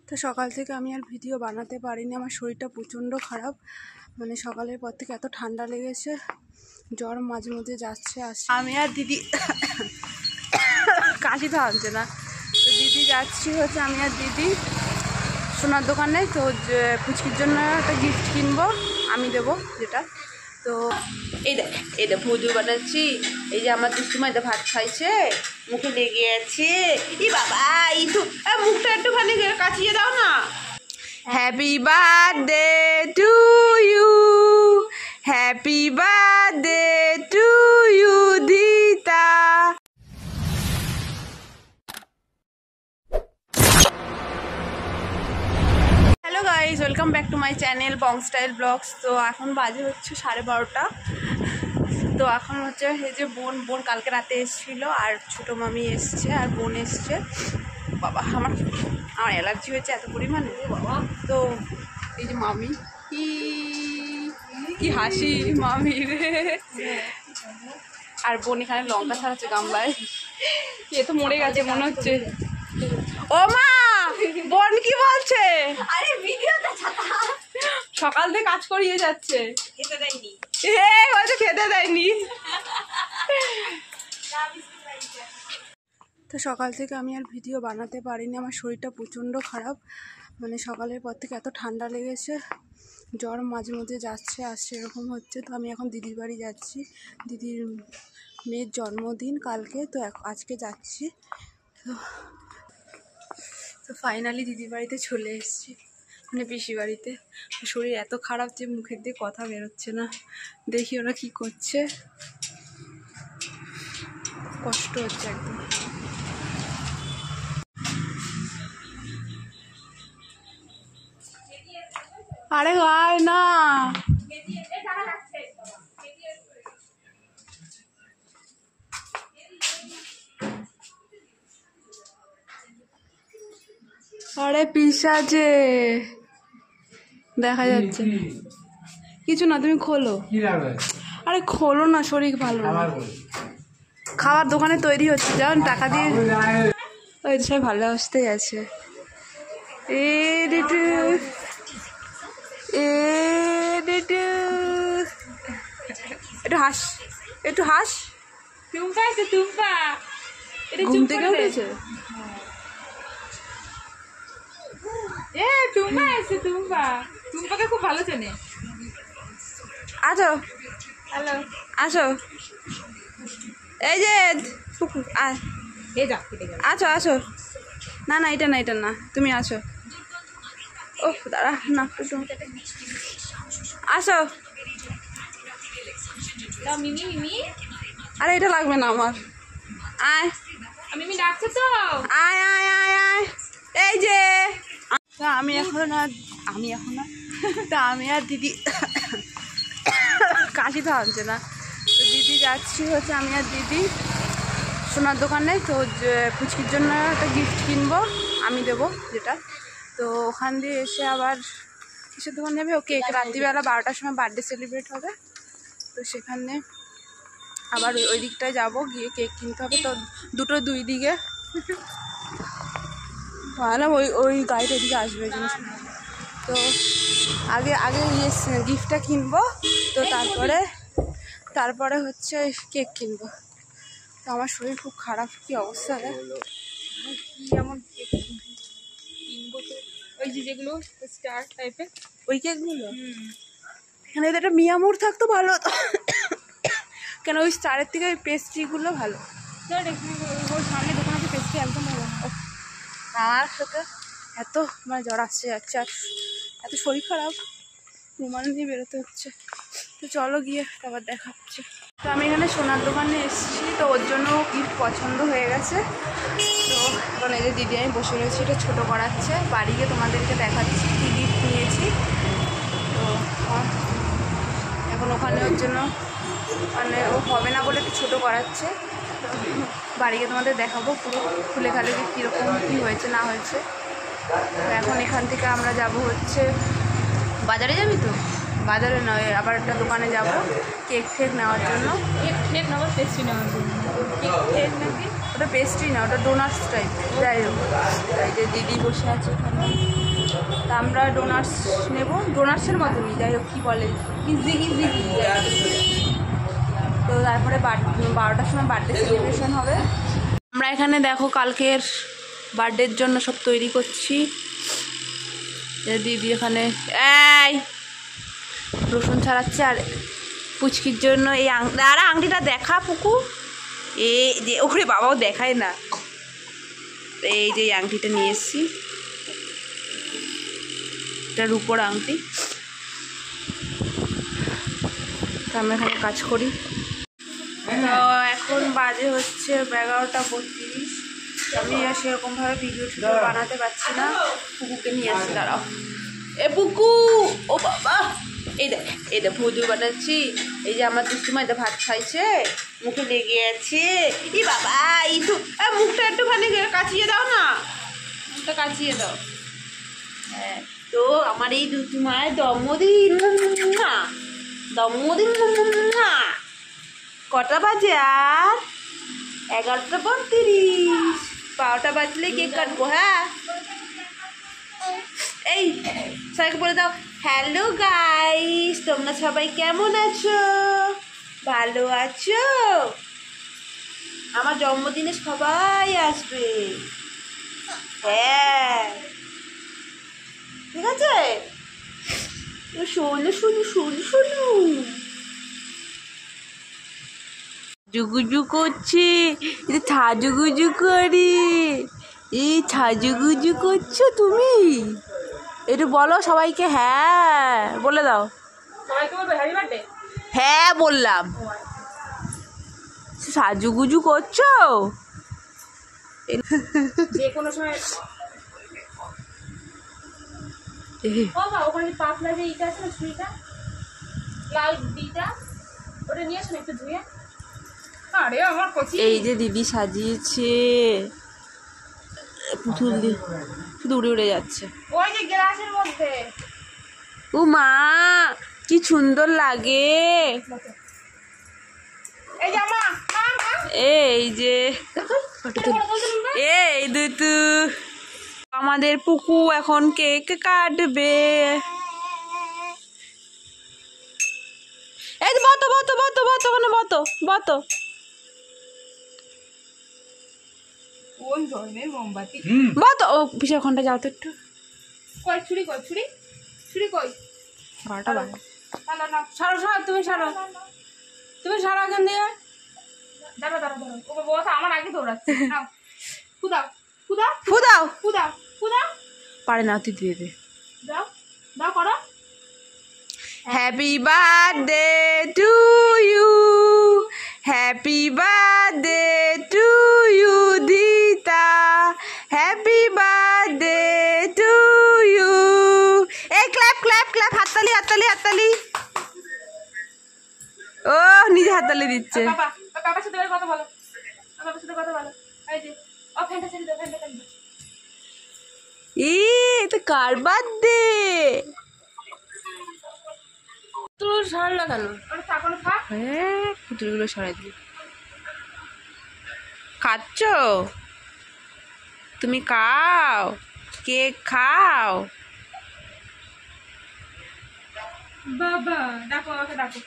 তো সকাল থেকে আমি আর ভিডিও বানাতে পারিনি, আমার শরীরটা প্রচণ্ড খারাপ। মানে সকালের পর থেকে এত ঠান্ডা লেগেছে, জ্বর মাঝে মধ্যে যাচ্ছে আসছে। আমি আর দিদি কাশি তো আনছে না, তো দিদি যাচ্ছি হচ্ছে আমি আর দিদি সোনার দোকানে। তো পুচকির জন্য একটা গিফট কিনবো, আমি দেবো যেটা। তো এই দেখ মধু বানাচ্ছি। এই যে আমার দুষ্টুমা এটা ভাত খাইছে, মুখে লেগে আছে। ই বাবা, এই তো মুখটা একটুখানি কাচিয়ে দাও না। Happy birthday to you, happy birthday to you দিতা। Hello guys, welcome back to my channel Bong style vlogs. তো এখন বাজে হচ্ছে 12:30। তো এখন হচ্ছে এই যে বোন কালকে রাতে এসেছিলো, আর ছোটো মামি এসছে, আর বোন এসছে। বাবা আমার অ্যালার্জি হয়েছে এত পরিমাণে বাবা। তো এই যে মামি, কি হাসি মামি রে। আর বোন এখানে লঙ্কা ছাড়াচ্ছে গামলায়। এ তো মরে গেছে মনে হচ্ছে। ও মা, বোন কি বলছে? আরে ভিডিওটা ছাতা, সকাল থেকে কাজ করিয়ে যাচ্ছে, খেতে দেয়নি। হয়তো খেতে দেয়নি। তো সকাল থেকে আমি আর ভিডিও বানাতে পারিনি, আমার শরীরটা প্রচণ্ড খারাপ। মানে সকালের পর থেকে এত ঠান্ডা লেগেছে, জ্বর মাঝে মধ্যে যাচ্ছে আসছে এরকম হচ্ছে। তো আমি এখন দিদির বাড়ি যাচ্ছি, দিদির মেয়ের জন্মদিন কালকে, তো আজকে যাচ্ছি। তো ফাইনালি দিদির বাড়িতে চলে এসেছি, মানে পিসি বাড়িতে। শরীর এত খারাপ যে মুখের দিয়ে কথা বেরোচ্ছে না। দেখি ওরা কি করছে, কষ্ট হচ্ছে একদম। আরে গায় না, আরে পিসাজে দেখা যাচ্ছে কিছু না, তুমি খোলো। আরে খোলো না, শরীর ভালো না। খাবার দোকানে তৈরি হচ্ছে, যাও টাকা দিয়ে। ওই সবাই ভালোবাসতেই আছে। এ ডিটু, এ ডিটু, একটু হাস, একটু হাস। টুম্পা আছে, টুম্পা ঘুম থেকে উঠেছে। টুম্পা আছে, টুম্পা টুম্পাকে খুব ভালো চেনে। আসো, হ্যালো, আসো, এই যে আসো আসো। না না, এটা না, এটা না, তুমি আসো। ও দাঁড়া না, আসো। মিমি মিমি, আরে এটা লাগবে না আমার। আয়, মিমি ডাকছে তো। আয় আয় আয় আয়, এই যে আমি এখন না তা আমি আর দিদি কাশি তো আনছে না, তো দিদি যাচ্ছি হচ্ছে আমি আর দিদি সোনার দোকানে। তো পুচকির জন্য একটা গিফট কিনবো, আমি দেবো যেটা। তো ওখান দিয়ে এসে আবার কিসের দোকান নেবে, ও কেক, রাত্রিবেলা 12টার সময় বার্থডে সেলিব্রেট হবে। তো সেখানে আবার ওই দিকটায় যাবো, গিয়ে কেক কিনতে হবে। তো দুটো দুই দিকে ভালো, ওই গাড়িটা ওইদিকে আসবে জিনিস। তো আগে গিফটটা কিনবো, তো তারপরে হচ্ছে কেক কিনবো। তো আমার শরীর খুব খারাপ, কি অবস্থা রে। যেমন কিনবো তো ওই যেগুলো স্টার টাইপের ওই কেকগুলো, এখানে একটা মিয়ামোর থাকতো ভালো হতো। কেন ওই স্টারের থেকে ওই পেস্ট্রিগুলো ভালো। সামনে দোকান আছে, পেস্ট্রি একদম ভালো। আমার সাথে এত মানে জ্বর আসছে যাচ্ছে, আর এত শরীর খারাপ, রুমাল নিয়ে বেরোতে হচ্ছে। তো চলো গিয়ে তারপর দেখা হচ্ছে। তো আমি এখানে সোনার দোকানে এসেছি, তো ওর জন্য গিফট পছন্দ হয়ে গেছে। তো এখন এই যে দিদি আমি বসে রয়েছি, এটা ছোটো করাচ্ছে, বাড়ি গিয়ে তোমাদেরকে দেখাচ্ছি কী গিফট নিয়েছি। তো এখন ওখানে ওর জন্য মানে ও হবে না বলে একটু ছোটো করাচ্ছে। তো বাড়ি গিয়ে তোমাদের দেখাবো পুরো খুলে খালে যে কীরকম কী হয়েছে না হয়েছে। তো এখন এখান থেকে আমরা যাব হচ্ছে বাজারে। যাবি তো? বাজারে নয়, আবার একটা দোকানে যাব কেক নেওয়ার জন্য। কেক নেওয়ার, পেস্ট্রি নেওয়ার জন্য। কেক নাকি? ওটা পেস্ট্রি না, ওটা ডোনাটস টাইপ। যাই হোক, এই যে দিদি বসে আছে এখানে, তা আমরা ডোনাটস নেব, ডোনাটসের মতনই, যাই হোক কী বলে, ইজি তো তারপরে 12টার সময় বার্থডে সেলিব্রেশন হবে। আমরা এখানে দেখো কালকের বার্থডের জন্য সব তৈরি করছি। দিদি এখানে এই রসুন ছাড়াচ্ছে, আর পুচকির জন্য এই আংটিটা দেখা পুকু, এই যে ওরে বাবাও দেখায় না, এই যে আংটিটা নিয়ে এসছি, এটা রূপোর আংটি। আমরা এখানে কাজ করি। তো এখন বাজে হচ্ছে 11:32। আমি আর সেরকমভাবে ভিডিও বানাতে পারছি না, পুকুকে নিয়ে আসি। দাঁড়াও এ পুকু, ও বাবা, এই দেখ ভুজু বানাচ্ছি। এই যে আমার দুষ্টুমা এটা ভাত খাইছে, মুখে লেগে আছে। ই বাবা, এই তো মুখটা একটুখানি কাচিয়ে দাও না, মুখটা কাচিয়ে দাও। হ্যাঁ, তো আমার এই দুষ্টুমায় জন্মদিন, জন্মদিন। কটা বাজে আর? 11:32। 12টা বাজলে কেক কাটবো। হ্যাঁ, এই সবাইকে বলে দাও হ্যালো গাইস, তোমরা সবাই কেমন আছো? ভালো আছো? আমার জন্মদিনে সবাই আসবে। হ্যাঁ, ঠিক আছে, শোনো শোনো শোনো শোনো। জুগুজু করছে, ছাজুগুজু করে, এই ছাজুগুজু করছো তুমি? একটু বলো সবাইকে, হ্যাঁ বলে দাও। সবাইকে বলবে হ্যাপি বার্থডে। হ্যাঁ বললাম। সাজুগুজু করছো? যে কোনো সময় বাবা, ওখানে পাতলা যে ইটা আছে না, ছুরিটা লাল দিটা, ওটা নিয়ে আসুন একটু ধুয়ে। আরে আমার কচি, এই যে দিদি সাজিয়েছে, পুতুল দিয়ে শুধু উড়ে উড়ে যাচ্ছে। ওই যে গ্লাসের মধ্যে। ও মা, কি সুন্দর লাগে। এই যে মা, এই যে এই দুতু, আমাদের পুকু এখন কেক কাটবে। এই বতো বতো বতো বতো কোনো বতো বতো। কোন ধরনের মোমবাতি? বতো, ও বিশাল ঘন্টা যাও তো একটু। কই ছুরি, কই ছুরি, ছুরি কই? 12টা বাজে। না না, সারো সারো, তুমি সারো, তুমি সারো এখান দিয়ে। দাঁড়া দাঁড়া দাঁড়া, ও বাবা আমার আগে দৌড়াচ্ছে। নাও ফুদাও ফুদাও ফুদাও, ফুদাও ফুদাও। পারে না, তুই দিয়ে দে। দাও দাও করো। Happy birthday to you, happy birthday to you দিতা, হ্যাপি বার্থডে টু ইউ। এই ক্ল্যাপ ক্ল্যাপ ক্ল্যাপ, হাততালি হাততালি হাততালি। ও নিজে হাততালি দিচ্ছে। বাবা, বাবার সাথে কথা বলো, বাবার সাথে কথা বলো। এই যে ও ফ্যানটা ছেড়ে দাও, ফ্যানটা ছেড়ে দাও। এটা কার বার্থডে? তোর সারলা কেন? ওটা চাকনো খা। হ্যাঁ, পুতুলগুলো সরাই দিই। খাচ্ছ তুমি? খাও, কেক খাও। বাবা ডাকো, আমাকে ডাকো।